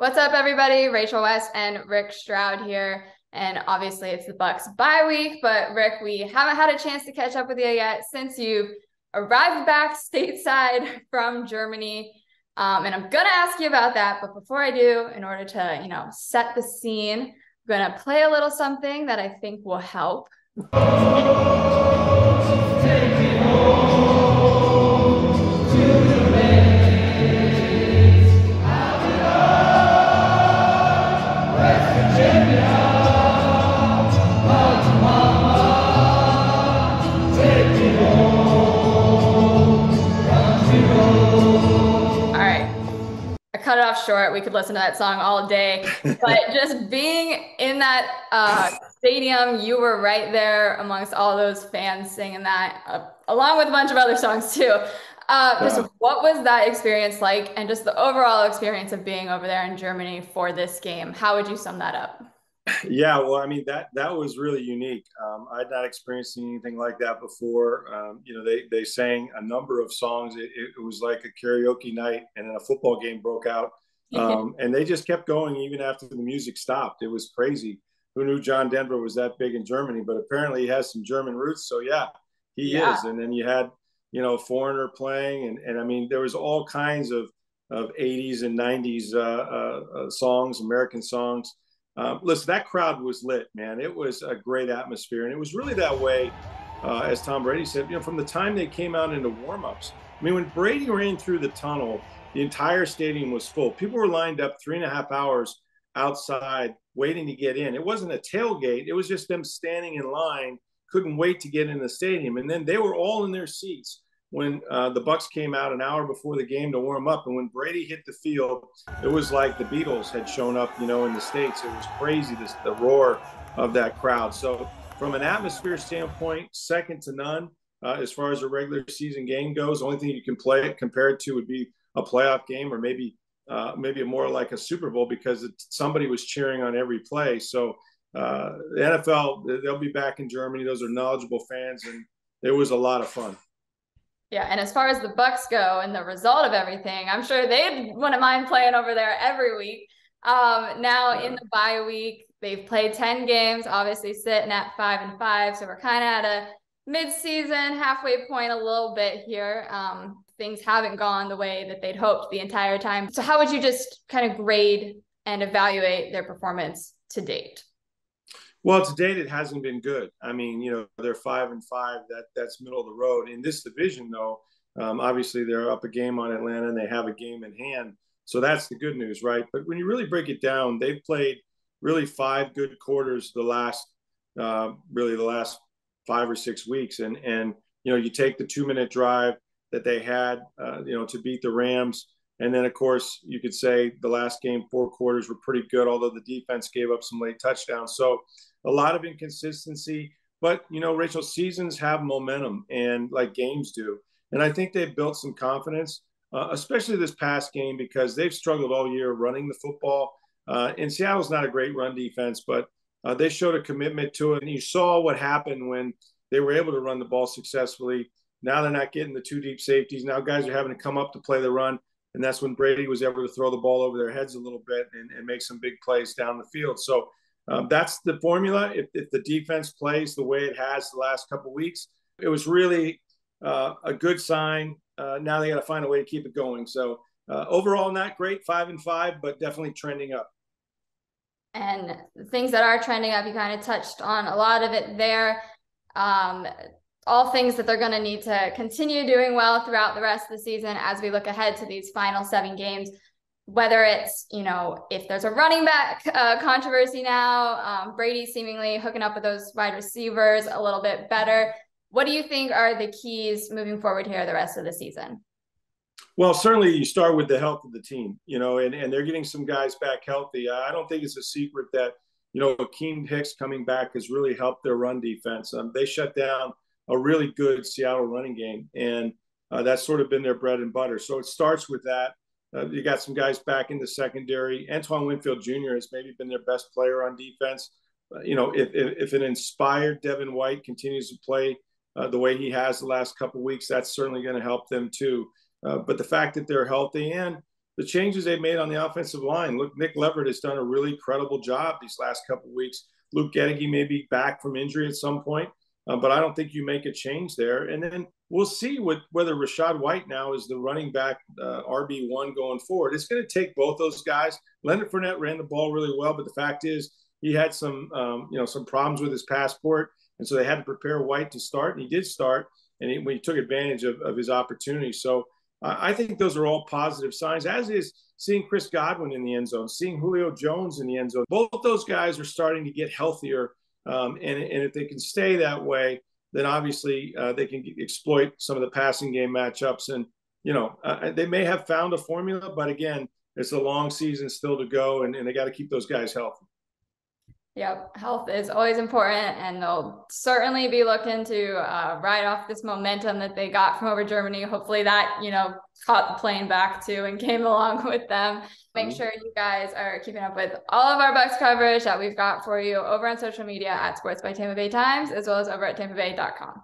What's up, everybody? Rachel West and Rick Stroud here. And obviously it's the Bucs bye week, but Rick, we haven't had a chance to catch up with you yet since you've arrived back stateside from Germany. And I'm going to ask you about that. But before I do, in order to, set the scene, I'm going to play a little something that I think will help. Cut it off short. We could listen to that song all day, but just being in that stadium, you were right there amongst all those fans singing that, along with a bunch of other songs too. Just what was that experience like, and just the overall experience of being over there in Germany for this game? How would you sum that up? Yeah, well, I mean, that was really unique. I'd not experienced anything like that before. They sang a number of songs. It was like a karaoke night, and then a football game broke out. And they just kept going even after the music stopped. It was crazy. Who knew John Denver was that big in Germany? But apparently he has some German roots. So yeah, he is. And then you had, Foreigner playing, and I mean, there was all kinds of 80s and 90s songs, American songs. Listen, that crowd was lit, man. It was a great atmosphere. And it was really that way, as Tom Brady said, from the time they came out into warmups. I mean, when Brady ran through the tunnel, the entire stadium was full. People were lined up 3.5 hours outside waiting to get in. It wasn't a tailgate. It was just them standing in line, couldn't wait to get in the stadium. And then they were all in their seats when the Bucs came out an hour before the game to warm up. And when Brady hit the field, it was like the Beatles had shown up, in the States. It was crazy, the roar of that crowd. So from an atmosphere standpoint, second to none. As far as a regular season game goes, the only thing you can compare it to would be a playoff game, or maybe more like a Super Bowl, because somebody was cheering on every play. So the NFL, they'll be back in Germany. Those are knowledgeable fans, and it was a lot of fun. Yeah, and as far as the Bucs go and the result of everything, I'm sure they wouldn't mind playing over there every week. Now in the bye week, they've played 10 games, obviously sitting at 5-5. So we're kind of at a mid-season halfway point a little bit here. Things haven't gone the way that they'd hoped the entire time. So how would you just kind of grade and evaluate their performance to date? Well, to date, it hasn't been good. I mean, they're 5-5. That's middle of the road. In this division, though, obviously they're up a game on Atlanta, and they have a game in hand. So that's the good news, right? But when you really break it down, they've played really 5 good quarters the last 5 or 6 weeks. And you take the 2-minute drive that they had, to beat the Rams. And then, of course, you could say the last game, 4 quarters were pretty good, although the defense gave up some late touchdowns. So a lot of inconsistency. But, Rachel, seasons have momentum, and like games do. And I think they've built some confidence, especially this past game, because they've struggled all year running the football. And Seattle's not a great run defense, but they showed a commitment to it. And you saw what happened when they were able to run the ball successfully. Now they're not getting the 2 deep safeties. Now guys are having to come up to play the run. And that's when Brady was able to throw the ball over their heads a little bit and make some big plays down the field. So that's the formula. If the defense plays the way it has the last couple of weeks, it was really a good sign. Now they got to find a way to keep it going. So overall, not great, 5-5, but definitely trending up. And the things that are trending up, you kind of touched on a lot of it there. All things that they're going to need to continue doing well throughout the rest of the season as we look ahead to these final 7 games, whether it's, if there's a running back controversy now, Brady seemingly hooking up with those wide receivers a little bit better. What do you think are the keys moving forward here the rest of the season? Well, certainly you start with the health of the team, and they're getting some guys back healthy. I don't think it's a secret that, Akeem Hicks coming back has really helped their run defense. They shut down a really good Seattle running game, and that's sort of been their bread and butter. So it starts with that. You got some guys back in the secondary. Antoine Winfield Jr. has maybe been their best player on defense. If an inspired Devin White continues to play the way he has the last couple of weeks, that's certainly going to help them too. But the fact that they're healthy, and the changes they made on the offensive line. Look, Nick Leverett has done a really credible job these last couple of weeks. Luke Gedeke may be back from injury at some point, but I don't think you make a change there. And then we'll see whether Rachaad White now is the running back RB1 going forward. It's going to take both those guys. Leonard Fournette ran the ball really well, but the fact is he had some problems with his passport, and so they had to prepare White to start, and he did start, and he took advantage of his opportunity. So I think those are all positive signs, as is seeing Chris Godwin in the end zone, seeing Julio Jones in the end zone. Both those guys are starting to get healthier, and if they can stay that way, then obviously they can exploit some of the passing game matchups. And, they may have found a formula, but again, it's a long season still to go, and they got to keep those guys healthy. Yep, health is always important, and they'll certainly be looking to ride off this momentum that they got from over Germany. Hopefully that, caught the plane back too and came along with them. Make sure you guys are keeping up with all of our Bucs coverage that we've got for you over on social media at Sports by Tampa Bay Times, as well as over at tampabay.com.